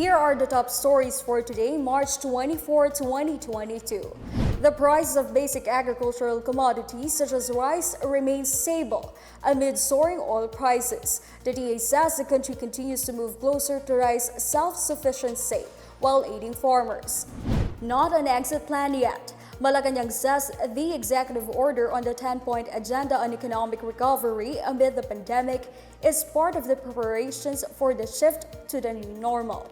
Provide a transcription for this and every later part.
Here are the top stories for today, March 24, 2022. The prices of basic agricultural commodities such as rice remain stable amid soaring oil prices. The DA says the country continues to move closer to rice self-sufficiency while aiding farmers. Not an exit plan yet. Malacanang says the executive order on the 10-point agenda on economic recovery amid the pandemic is part of the preparations for the shift to the new normal.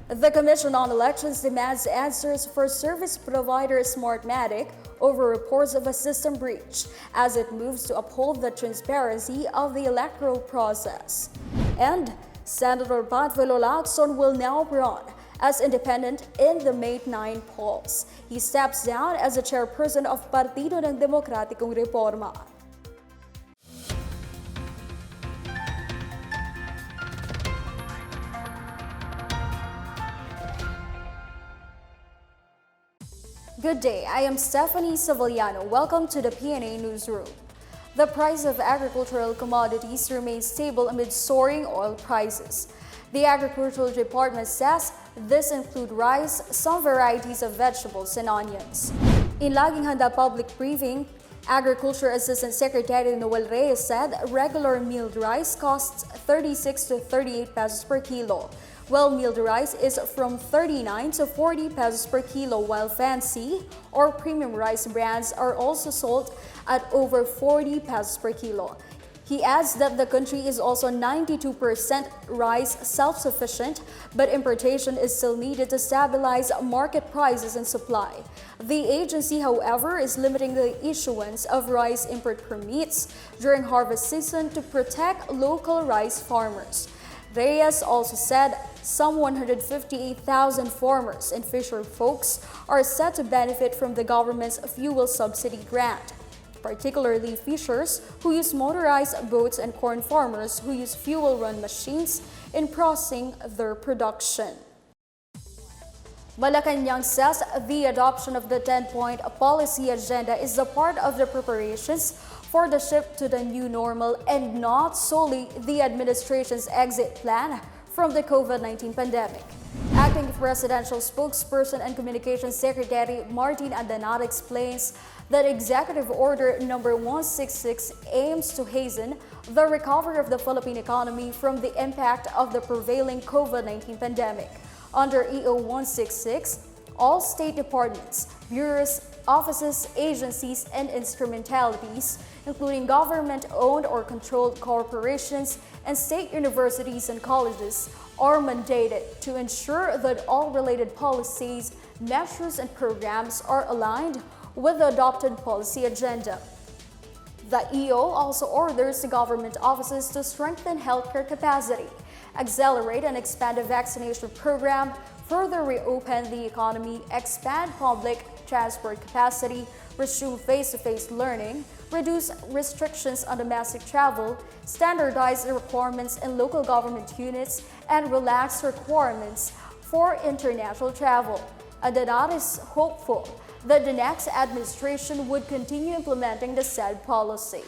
The Commission on Elections demands answers for service provider Smartmatic over reports of a system breach as it moves to uphold the transparency of the electoral process. And Senator Lacson will now run as independent in the May 9 polls. He steps down as the chairperson of Partido Reporma. Good day, I am Stephanie Savillano. Welcome to the PNA Newsroom. The price of agricultural commodities remains stable amid soaring oil prices. The Agricultural Department says this includes rice, some varieties of vegetables, and onions. In Laging Handa public briefing, Agriculture Assistant Secretary Noel Reyes said regular milled rice costs 36 to 38 pesos per kilo, while milled rice is from 39 to 40 pesos per kilo, while fancy or premium rice brands are also sold at over 40 pesos per kilo. He adds that the country is also 92% rice self-sufficient, but importation is still needed to stabilize market prices and supply. The agency, however, is limiting the issuance of rice import permits during harvest season to protect local rice farmers. Reyes also said some 158,000 farmers and fisher folks are set to benefit from the government's fuel subsidy grant, particularly fishers who use motorized boats and corn farmers who use fuel-run machines in processing their production. Malacanang says the adoption of the 10-point policy agenda is a part of the preparations for the shift to the new normal and not solely the administration's exit plan from the COVID-19 pandemic. Acting Presidential Spokesperson and Communications Secretary Martin Andanat explains that Executive Order Number 166 aims to hasten the recovery of the Philippine economy from the impact of the prevailing COVID-19 pandemic. Under EO 166, all state departments, bureaus, offices, agencies, and instrumentalities, including government-owned or controlled corporations and state universities and colleges, are mandated to ensure that all related policies, measures, and programs are aligned with the adopted policy agenda. The EO also orders the government offices to strengthen healthcare capacity, accelerate and expand the vaccination program, further reopen the economy, expand public transport capacity, resume face-to-face learning, reduce restrictions on domestic travel, standardize the requirements in local government units, and relax requirements for international travel. Andanat is hopeful that the next administration would continue implementing the said policy.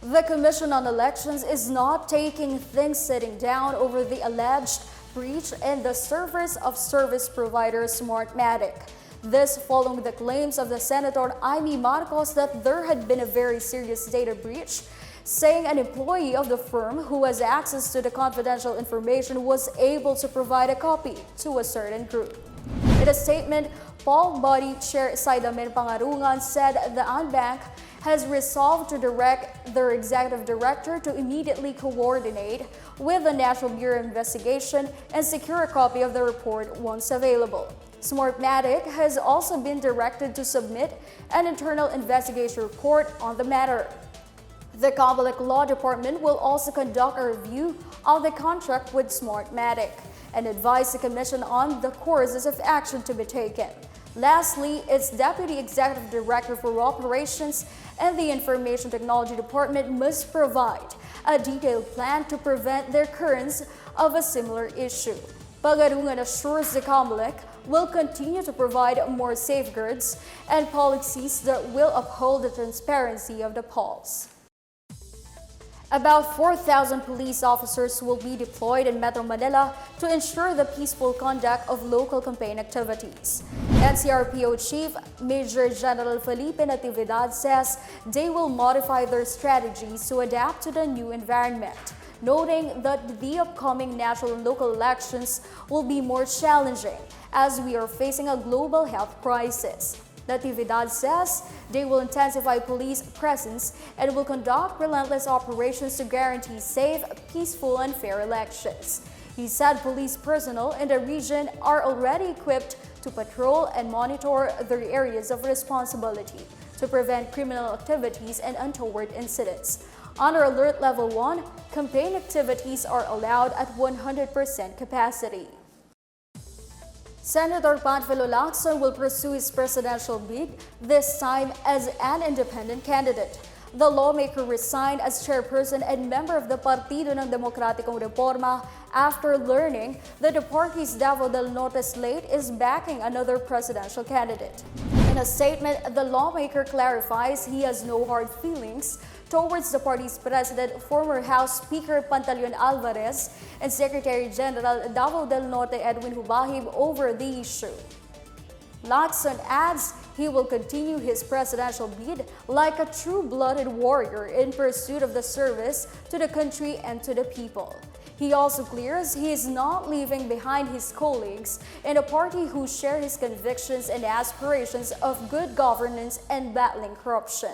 The Commission on Elections is not taking things sitting down over the alleged breach in the service of service provider Smartmatic. This following the claims of the Senator Amy Marcos that there had been a very serious data breach, saying an employee of the firm who has access to the confidential information was able to provide a copy to a certain group. In a statement, Paul Body Chair Saidamin Pangarungan said the Anbank has resolved to direct their executive director to immediately coordinate with the National Bureau of Investigation and secure a copy of the report once available. Smartmatic has also been directed to submit an internal investigation report on the matter. The Comelec Law Department will also conduct a review of the contract with Smartmatic and advise the Commission on the courses of action to be taken. Lastly, its Deputy Executive Director for Operations and the Information Technology Department must provide a detailed plan to prevent the occurrence of a similar issue. Pangarungan assures the Comelec will continue to provide more safeguards and policies that will uphold the transparency of the polls. About 4,000 police officers will be deployed in Metro Manila to ensure the peaceful conduct of local campaign activities. NCRPO Chief Major General Philippine says they will modify their strategies to adapt to the new environment, noting that the upcoming national and local elections will be more challenging as we are facing a global health crisis. Natividad says they will intensify police presence and will conduct relentless operations to guarantee safe, peaceful, and fair elections. He said police personnel in the region are already equipped to patrol and monitor their areas of responsibility to prevent criminal activities and untoward incidents. Under Alert Level 1, campaign activities are allowed at 100% capacity. Senator Panfilo Lacson will pursue his presidential bid, this time as an independent candidate. The lawmaker resigned as chairperson and member of the Partido Reporma after learning that the party's Davao del Norte slate is backing another presidential candidate. In a statement, the lawmaker clarifies he has no hard feelings towards the party's president, former House Speaker Pantaleon Alvarez, and Secretary General Davao del Norte Edwin Hubahib over the issue. Lacson adds he will continue his presidential bid like a true-blooded warrior in pursuit of the service to the country and to the people. He also clears he is not leaving behind his colleagues in a party who share his convictions and aspirations of good governance and battling corruption.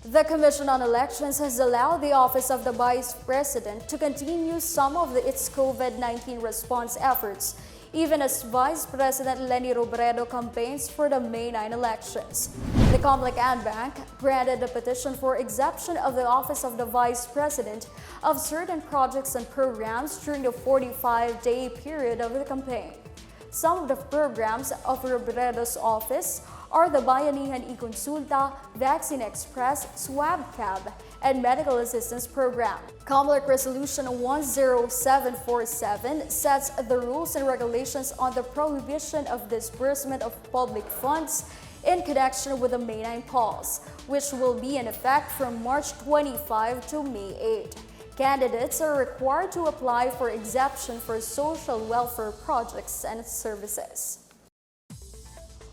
The Commission on Elections has allowed the Office of the Vice President to continue some of its COVID-19 response efforts, even as Vice President Leni Robredo campaigns for the May 9 elections. The Comelec and Bank granted a petition for exemption of the Office of the Vice President of certain projects and programs during the 45-day period of the campaign. Some of the programs of Robredo's office are the Bayanihan e-Consulta, Vaccine Express, Swab Cab, and Medical Assistance Program. Comelec Resolution 10747 sets the rules and regulations on the prohibition of disbursement of public funds in connection with the May 9 pause, which will be in effect from March 25 to May 8. Candidates are required to apply for exemption for social welfare projects and services.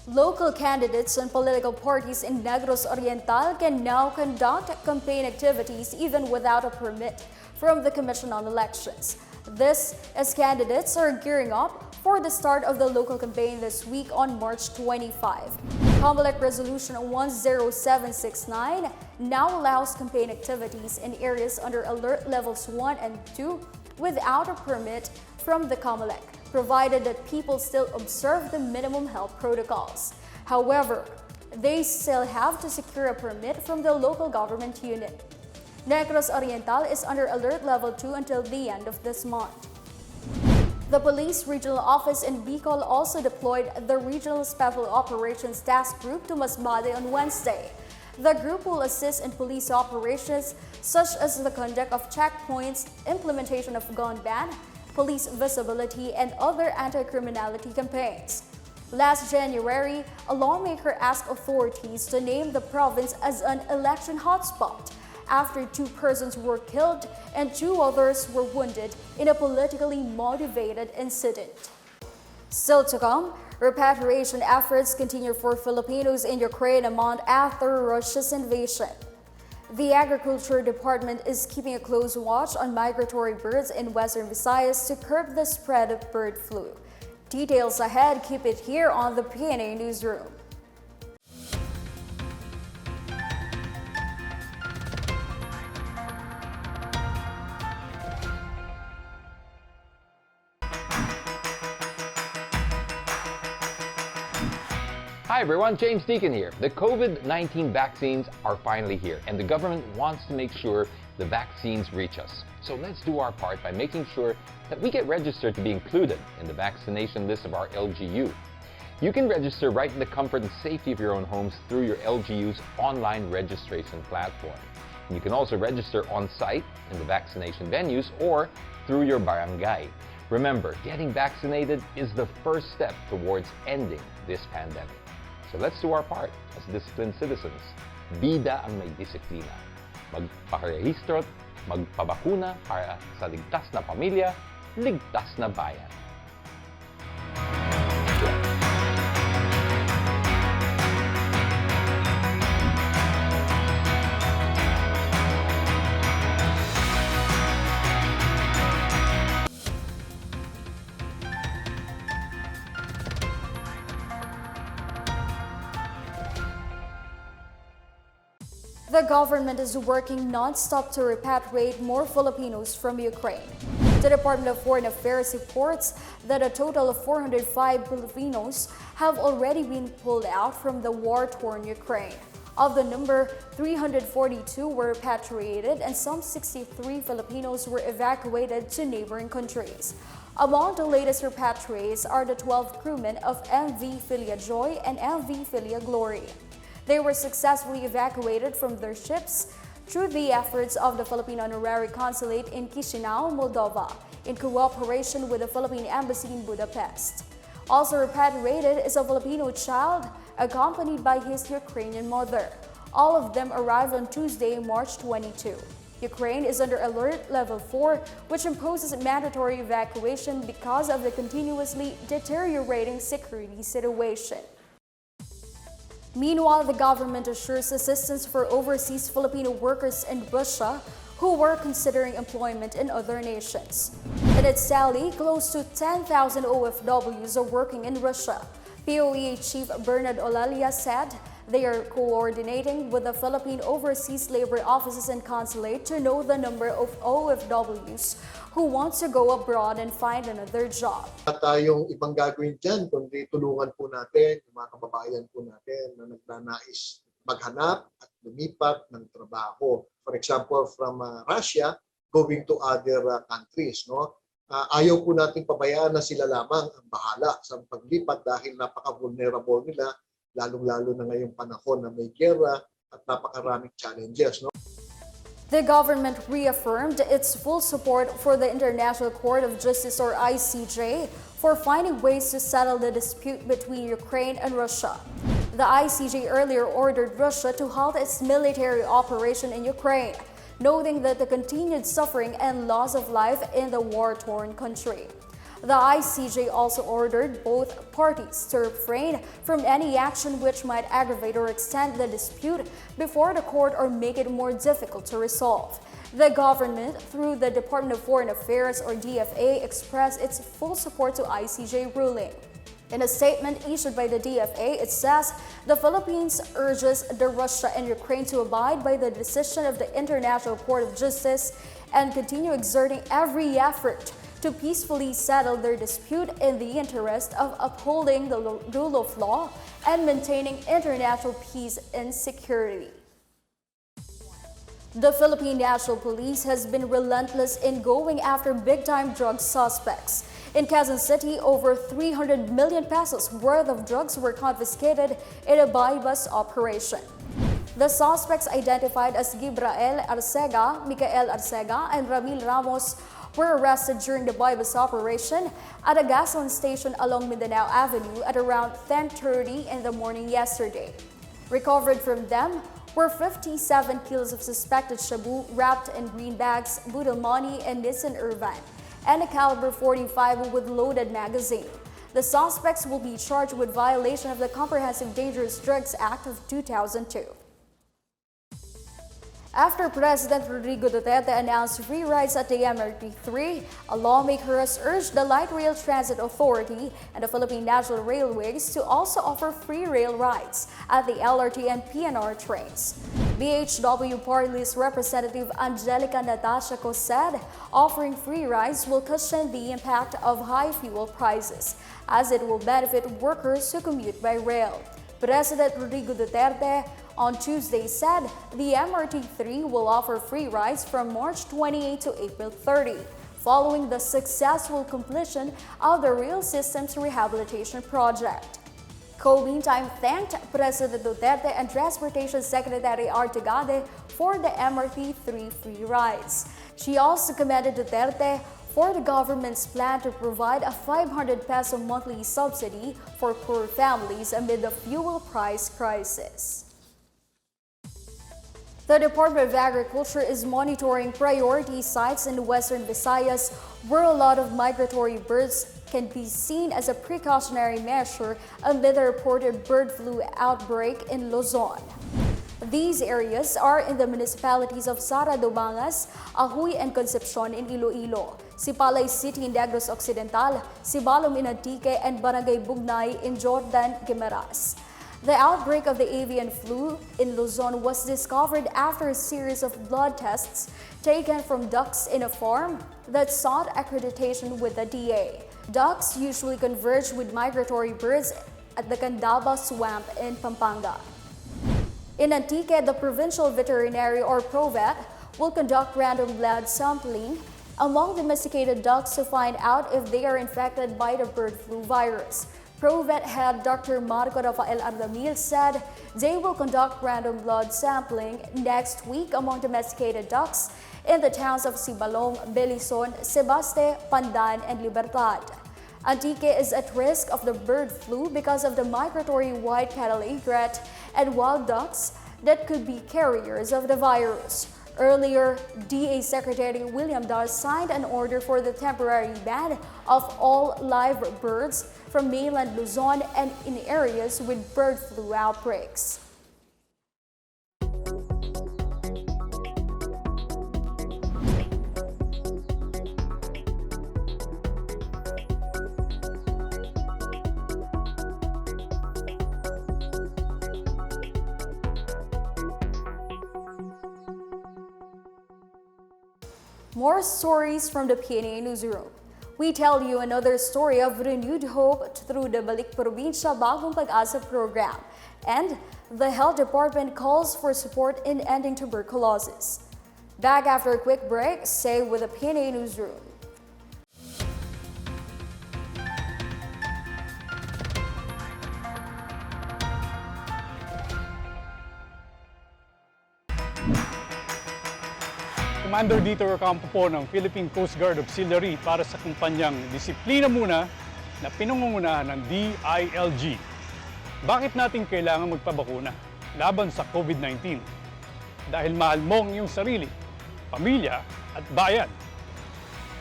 Local candidates and political parties in Negros Oriental can now conduct campaign activities even without a permit from the Commission on Elections. This as candidates are gearing up for the start of the local campaign this week on March 25. Comelec Resolution 10769 now allows campaign activities in areas under Alert Levels 1 and 2 without a permit from the Comelec, provided that people still observe the minimum health protocols. However, they still have to secure a permit from the local government unit. Negros Oriental is under Alert Level 2 until the end of this month. The Police Regional Office in Bicol also deployed the Regional Special Operations Task Group to Masbate on Wednesday. The group will assist in police operations such as the conduct of checkpoints, implementation of gun ban, police visibility, and other anti-criminality campaigns. Last January, a lawmaker asked authorities to name the province as an election hotspot after 2 persons were killed and 2 others were wounded in a politically motivated incident. Still to come, repatriation efforts continue for Filipinos in Ukraine a month after Russia's invasion. The Agriculture Department is keeping a close watch on migratory birds in Western Visayas to curb the spread of bird flu. Details ahead, keep it here on the PNA Newsroom. Hi everyone, James Deacon here. The COVID-19 vaccines are finally here, and the government wants to make sure the vaccines reach us. So let's do our part by making sure that we get registered to be included in the vaccination list of our LGU. You can register right in the comfort and safety of your own homes through your LGU's online registration platform. And you can also register on-site in the vaccination venues or through your barangay. Remember, getting vaccinated is the first step towards ending this pandemic. So let's do our part as disciplined citizens. Bida ang may disiplina. magparehistro at magpabakuna para sa ligtas na pamilya, ligtas na bayan. The government is working non-stop to repatriate more Filipinos from Ukraine. The Department of Foreign Affairs reports that a total of 405 Filipinos have already been pulled out from the war-torn Ukraine. Of the number, 342 were repatriated and some 63 Filipinos were evacuated to neighboring countries. Among the latest repatriates are the 12 crewmen of MV Filia Joy and MV Filia Glory. They were successfully evacuated from their ships through the efforts of the Philippine Honorary Consulate in Chisinau, Moldova, in cooperation with the Philippine Embassy in Budapest. Also repatriated is a Filipino child accompanied by his Ukrainian mother. All of them arrived on Tuesday, March 22. Ukraine is under alert level 4, which imposes mandatory evacuation because of the continuously deteriorating security situation. Meanwhile, the government assures assistance for overseas Filipino workers in Russia who were considering employment in other nations. In its tally, close to 10,000 OFWs are working in Russia. POEA Chief Bernard Olalia said they are coordinating with the Philippine Overseas Labor Offices and Consulate to know the number of OFWs who want to go abroad and find another job. Tayong ibang gagawin dyan, kundi tulungan po natin yung mga kababayan po natin na nagnanais maghanap at lumipat ng trabaho. For example, from Russia, going to other countries. No? Ayaw po natin pabayaan na sila lamang ang bahala sa paglipat dahil napaka-vulnerable nila, lalong-lalo na ngayong panahon na may giyera at napakaraming challenges. No? The government reaffirmed its full support for the International Court of Justice or ICJ for finding ways to settle the dispute between Ukraine and Russia. The ICJ earlier ordered Russia to halt its military operation in Ukraine, noting that the continued suffering and loss of life in the war-torn country. The ICJ also ordered both parties to refrain from any action which might aggravate or extend the dispute before the court or make it more difficult to resolve. The government, through the Department of Foreign Affairs or DFA, expressed its full support to ICJ ruling. In a statement issued by the DFA, it says the Philippines urges the Russia and Ukraine to abide by the decision of the International Court of Justice and continue exerting every effort to peacefully settle their dispute in the interest of upholding the rule of law and maintaining international peace and security. The Philippine National Police has been relentless in going after big-time drug suspects. In Quezon City, over 300 million pesos worth of drugs were confiscated in a buy-bus operation. The suspects, identified as Gibrael Arcega, Micael Arcega, and Ramil Ramos, were arrested during the buy-bus operation at a gasoline station along Mindanao Avenue at around 10:30 in the morning yesterday. Recovered from them were 57 kilos of suspected shabu wrapped in green bags, budel money, and Nissan Irvine, and a caliber .45 with loaded magazine. The suspects will be charged with violation of the Comprehensive Dangerous Drugs Act of 2002. After President Rodrigo Duterte announced free rides at the MRT-3, a lawmaker has urged the Light Rail Transit Authority and the Philippine National Railways to also offer free rail rides at the LRT and PNR trains. BHW Party List Representative Angelica Natasha said offering free rides will cushion the impact of high fuel prices, as it will benefit workers who commute by rail. President Rodrigo Duterte on Tuesday said the MRT-3 will offer free rides from March 28 to April 30, following the successful completion of the rail system's rehabilitation project. Meantime, thanked President Duterte and Transportation Secretary Artigade for the MRT-3 free rides. She also commended Duterte for the government's plan to provide a 500 peso monthly subsidy for poor families amid the fuel price crisis. The Department of Agriculture is monitoring priority sites in Western Visayas where a lot of migratory birds can be seen as a precautionary measure amid the reported bird flu outbreak in Luzon. These areas are in the municipalities of Sara Dumangas, Ahuy, and Concepcion in Iloilo, Sipalay City in Negros Occidental, Sibalom in Antique, and Barangay Bugnay in Jordan, Guimaras. The outbreak of the avian flu in Luzon was discovered after a series of blood tests taken from ducks in a farm that sought accreditation with the DA. Ducks usually converge with migratory birds at the Candaba Swamp in Pampanga. In Antique, the Provincial Veterinary or ProVet will conduct random blood sampling among domesticated ducks to find out if they are infected by the bird flu virus. ProVet head Dr. Marco Rafael Ardamil said they will conduct random blood sampling next week among domesticated ducks in the towns of Sibalong, Belison, Sebaste, Pandan, and Libertad. Antique is at risk of the bird flu because of the migratory white cattle egret and wild ducks that could be carriers of the virus. Earlier, DA Secretary William Dar signed an order for the temporary ban of all live birds from mainland Luzon and in areas with bird flu outbreaks. More stories from the PNA Newsroom. We tell you another story of renewed hope through the Balik Probinsya Bagong Pag-asa program. And the Health Department calls for support in ending tuberculosis. Back after a quick break, stay with the PNA Newsroom. Commander Dieter Ocampo po ng Philippine Coast Guard Auxiliary para sa kumpanyang Disiplina Muna na pinangungunahan ng DILG. Bakit natin kailangan magpabakuna laban sa COVID-19? Dahil mahal mo ang iyong sarili, pamilya at bayan.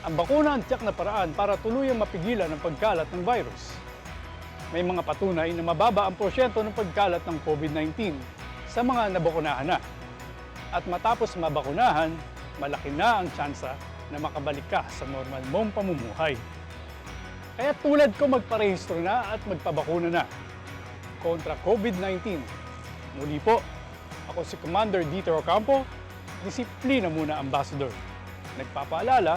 Ang bakuna ang tiyak na paraan para tuluyang mapigilan ang pagkalat ng virus. May mga patunay na mababa ang porsyento ng pagkalat ng COVID-19 sa mga nabakunahan na. At matapos mabakunahan, malaki na ang tsansa na makabalik ka sa normal mong pamumuhay. Kaya tulad ko magparehistro na at magpabakuna na kontra COVID-19. Muli po, ako si Commander Dieter Ocampo, Disiplina Muna Ambassador. Nagpapaalala,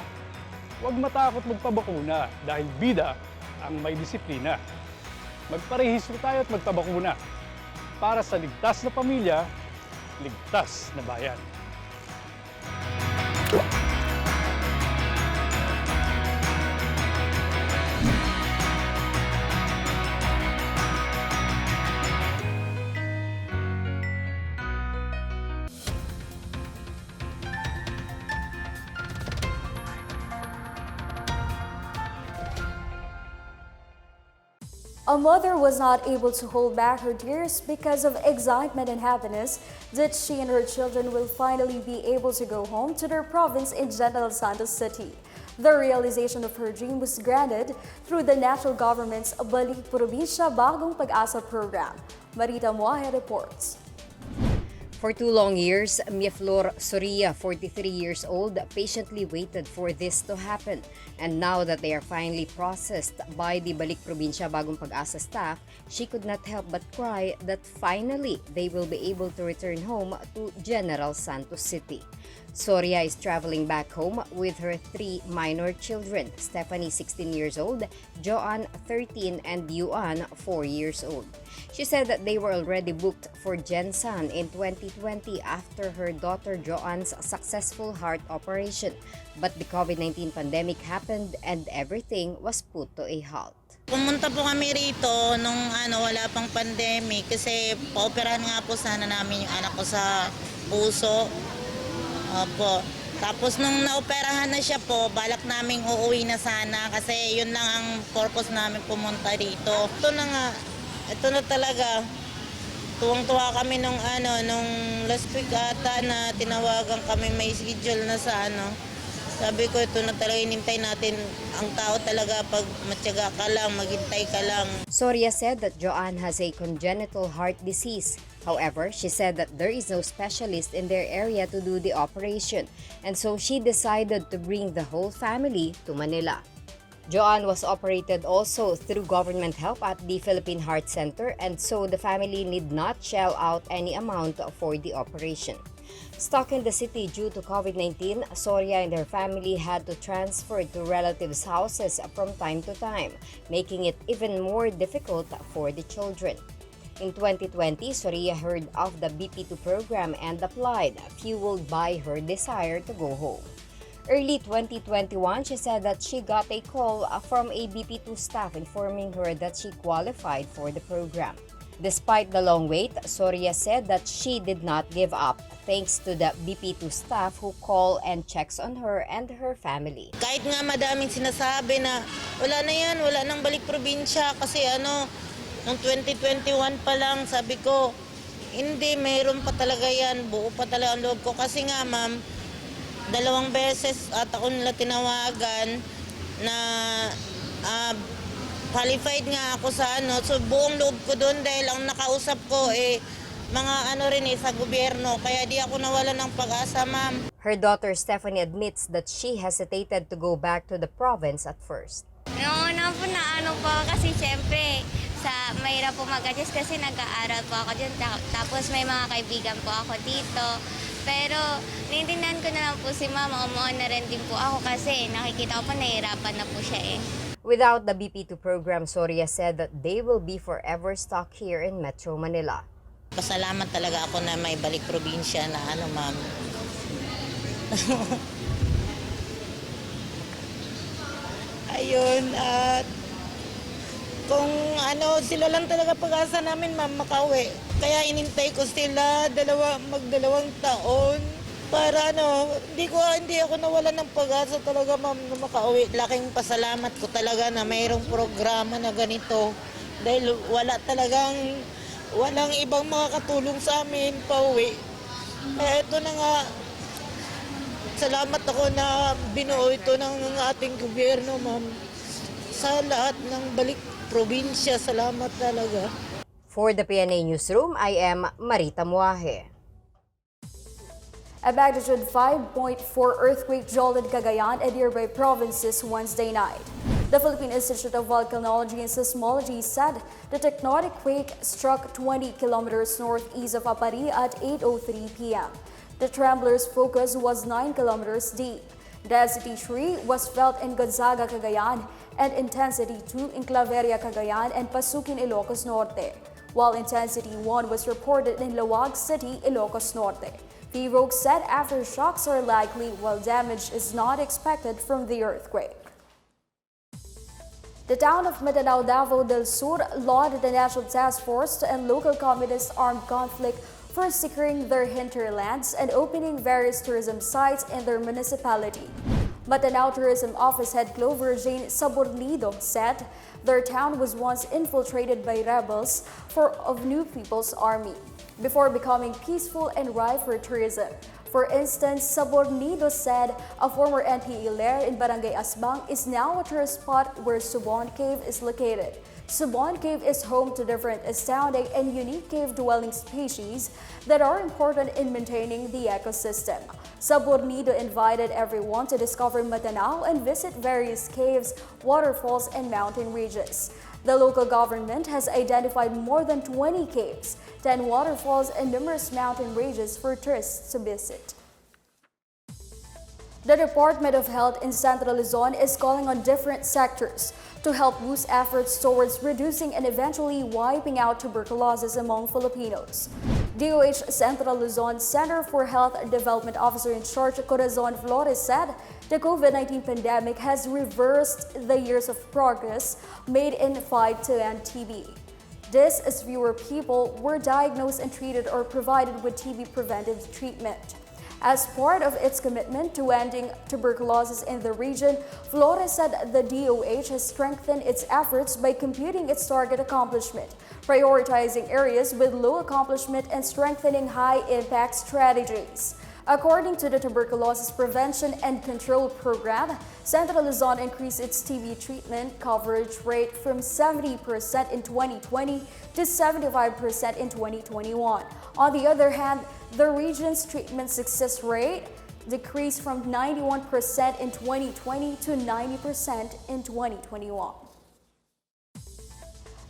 huwag matakot magpabakuna dahil bida ang may disiplina. Magparehistro tayo at magpabakuna para sa ligtas na pamilya, ligtas na bayan. A mother was not able to hold back her tears because of excitement and happiness that she and her children will finally be able to go home to their province in General Santos City. The realization of her dream was granted through the national government's Balik Probinsya Bagong Pag-asa program. Marita Moahe reports. For 2 long years, Mia Flor Soria, 43 years old, patiently waited for this to happen. And now that they are finally processed by the Balik Probinsya Bagong Pag-asa staff, she could not help but cry that finally they will be able to return home to General Santos City. Soria is traveling back home with her 3 minor children, Stephanie, 16 years old, Joanne, 13, and Yuan, 4 years old. She said that they were already booked for Gensan in 2020 after her daughter Joanne's successful heart operation. But the COVID-19 pandemic happened and everything was put to a halt. Pumunta po kami rito nung wala pang pandemic kasi paoperahan nga po sana namin yung anak ko sa puso. Opo. Tapos nung naoperahan na siya po, balak naming uuwi na sana kasi yun lang ang purpose namin pumunta rito. Ito na nga, ito na talaga. Tuwang-tuwa kami nung last week ata na tinawagan kami, may schedule na sa Sabi ko, ito na talaga hinintay natin. Ang tao talaga pag matyaga ka lang, maghintay ka lang. Soria said that Joanne has a congenital heart disease. However, she said that there is no specialist in their area to do the operation, and so she decided to bring the whole family to Manila. Joanne was operated also through government help at the Philippine Heart Center, and so the family need not shell out any amount for the operation. Stuck in the city due to COVID-19, Soria and her family had to transfer to relatives' houses from time to time, making it even more difficult for the children. In 2020, Soria heard of the BP2 program and applied, fueled by her desire to go home. Early 2021, she said that she got a call from a BP2 staff informing her that she qualified for the program. Despite the long wait, Soria said that she did not give up thanks to the BP2 staff who call and checks on her and her family. Kahit nga madaming sinasabi na wala na yan, wala nang balik probinsya kasi noong 2021 pa lang sabi ko, hindi, mayroon pa talaga yan, buo pa talaga ang loob ko. Kasi nga ma'am, 2 beses at ako nila tinawagan na qualified nga ako sa so buong loob ko doon dahil ang nakausap ko mga sa gobyerno, kaya di ako nawala ng pag-asa, ma'am. Her daughter Stephanie admits that she hesitated to go back to the province at first. Noong una po kasi syempre mahirap po mag-adjust kasi nag-aaral po ako dyan, tapos may mga kaibigan po ako dito. Pero naiintindihan ko na lang po si mama, umuon na rin din po ako kasi nakikita ko po nahihirapan na po siya Without the BP2 program, Soria said that they will be forever stuck here in Metro Manila. Pasalamat talaga ako na may balik probinsya na ma'am. Ayun, at kung sila lang talaga pag-asa namin, ma'am, makauwi. Kaya inintay ko sila mag-2 taon para hindi ako nawalan ng pag-asa talaga, ma'am, na makauwi. Laking pasalamat ko talaga na mayroong programa na ganito dahil walang ibang makakatulong sa amin pauwi. Kaya ito na nga, salamat ako na binuo ito ng ating gobyerno, ma'am. Sa lahat ng balik probinsya, salamat talaga. For the PNA Newsroom, I am Marita Muaje. A magnitude 5.4 earthquake jolted Cagayan and nearby provinces Wednesday night. The Philippine Institute of Volcanology and Seismology said the tectonic quake struck 20 kilometers northeast of Apari at 8:03 p.m. The trembler's focus was 9 kilometers deep. Density 3 was felt in Gonzaga, Cagayan, and intensity 2 in Claveria, Cagayan, and Pasukin, Ilocos Norte, while intensity 1 was reported in Laoag City, Ilocos Norte. PVOC said aftershocks are likely while damage is not expected from the earthquake. The town of Mindanao, Davao del Sur lauded the National Task Force to end local communist armed conflict for securing their hinterlands and opening various tourism sites in their municipality. Mindanao Tourism Office Head Clover Jane Sabornido said their town was once infiltrated by rebels of New People's Army before becoming peaceful and ripe for tourism. For instance, Sabornido said a former NPA lair in Barangay Asbang is now a tourist spot where Subon Cave is located. Subon Cave is home to different astounding and unique cave-dwelling species that are important in maintaining the ecosystem. Sabornido invited everyone to discover Mindanao and visit various caves, waterfalls, and mountain ranges. The local government has identified more than 20 caves, 10 waterfalls, and numerous mountain ranges for tourists to visit. The Department of Health in Central Luzon is calling on different sectors to help boost efforts towards reducing and eventually wiping out tuberculosis among Filipinos. DOH Central Luzon Center for Health Development Officer in charge Corazon Flores said the COVID-19 pandemic has reversed the years of progress made in fight to end TB. This as fewer people were diagnosed and treated or provided with TB preventive treatment. As part of its commitment to ending tuberculosis in the region, Flores said the DOH has strengthened its efforts by computing its target accomplishment, prioritizing areas with low accomplishment and strengthening high-impact strategies. According to the Tuberculosis Prevention and Control Program, Central Luzon increased its TB treatment coverage rate from 70% in 2020 to 75% in 2021. On the other hand, the region's treatment success rate decreased from 91% in 2020 to 90% in 2021.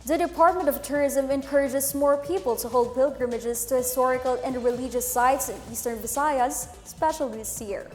The Department of Tourism encourages more people to hold pilgrimages to historical and religious sites in Eastern Visayas, especially this year.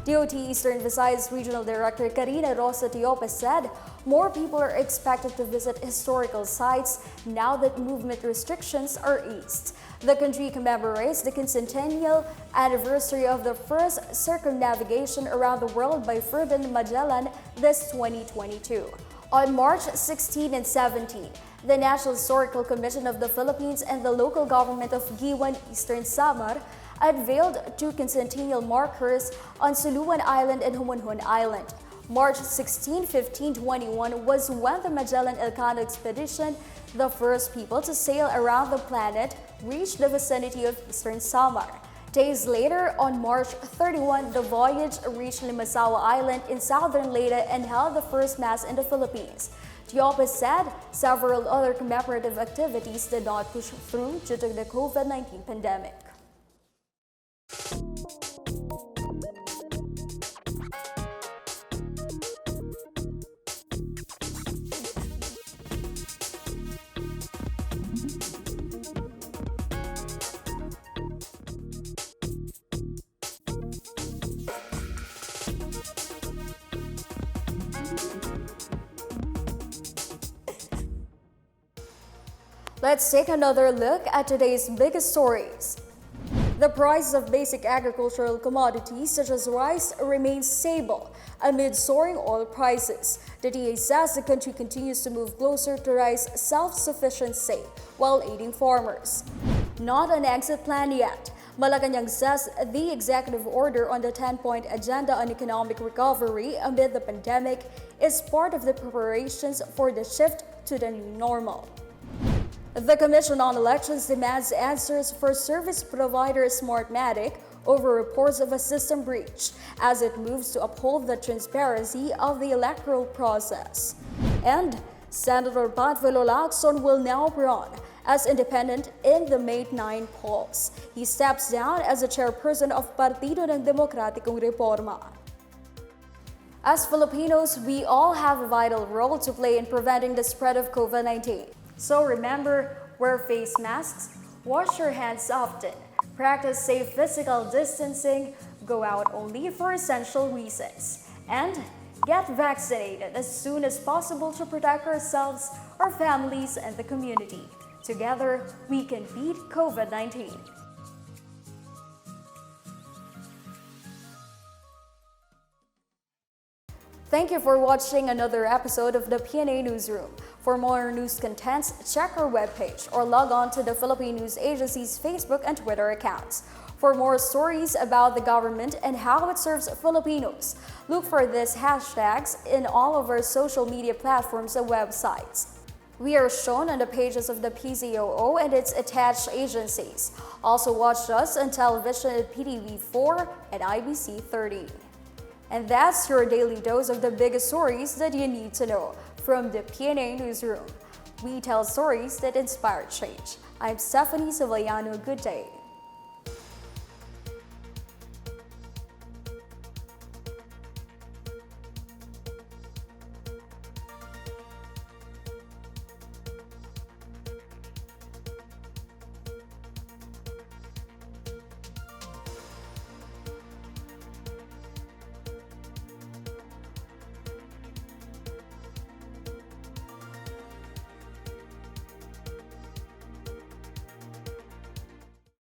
DOT Eastern Visayas Regional Director Karina Rosa Tiope said more people are expected to visit historical sites now that movement restrictions are eased. The country commemorates the quincentennial anniversary of the first circumnavigation around the world by Ferdinand Magellan this 2022. On March 16 and 17, the National Historical Commission of the Philippines and the local government of Giwan, Eastern Samar unveiled two quincentennial markers on Suluan Island and Humunhun Island. March 16, 1521 was when the Magellan-Elcano expedition, the first people to sail around the planet, reached the vicinity of Eastern Samar. Days later, on March 31, the voyage reached Limasawa Island in southern Leyte and held the first Mass in the Philippines. Tiope said several other commemorative activities did not push through due to the COVID-19 pandemic. Let's take another look at today's biggest stories. The prices of basic agricultural commodities such as rice remain stable amid soaring oil prices. The DA says the country continues to move closer to rice self-sufficiency while aiding farmers. Not an exit plan yet. Malacanang says the executive order on the 10-point agenda on economic recovery amid the pandemic is part of the preparations for the shift to the new normal. The Commission on Elections demands answers for service provider Smartmatic over reports of a system breach as it moves to uphold the transparency of the electoral process. And Senator Panfilo Lacson will now run as independent in the May 9 polls. He steps down as the chairperson of Partido Reporma. As Filipinos, we all have a vital role to play in preventing the spread of COVID-19. So remember, wear face masks, wash your hands often, practice safe physical distancing, go out only for essential reasons, and get vaccinated as soon as possible to protect ourselves, our families, and the community. Together, we can beat COVID-19. Thank you for watching another episode of the PNA Newsroom. For more news contents, check our webpage or log on to the Philippine News Agency's Facebook and Twitter accounts. For more stories about the government and how it serves Filipinos, look for these hashtags in all of our social media platforms and websites. We are shown on the pages of the PCOO and its attached agencies. Also watch us on television at PTV4 and IBC 13. And that's your daily dose of the biggest stories that you need to know from the PNA Newsroom. We tell stories that inspire change. I'm Stephanie Savallano. Good day.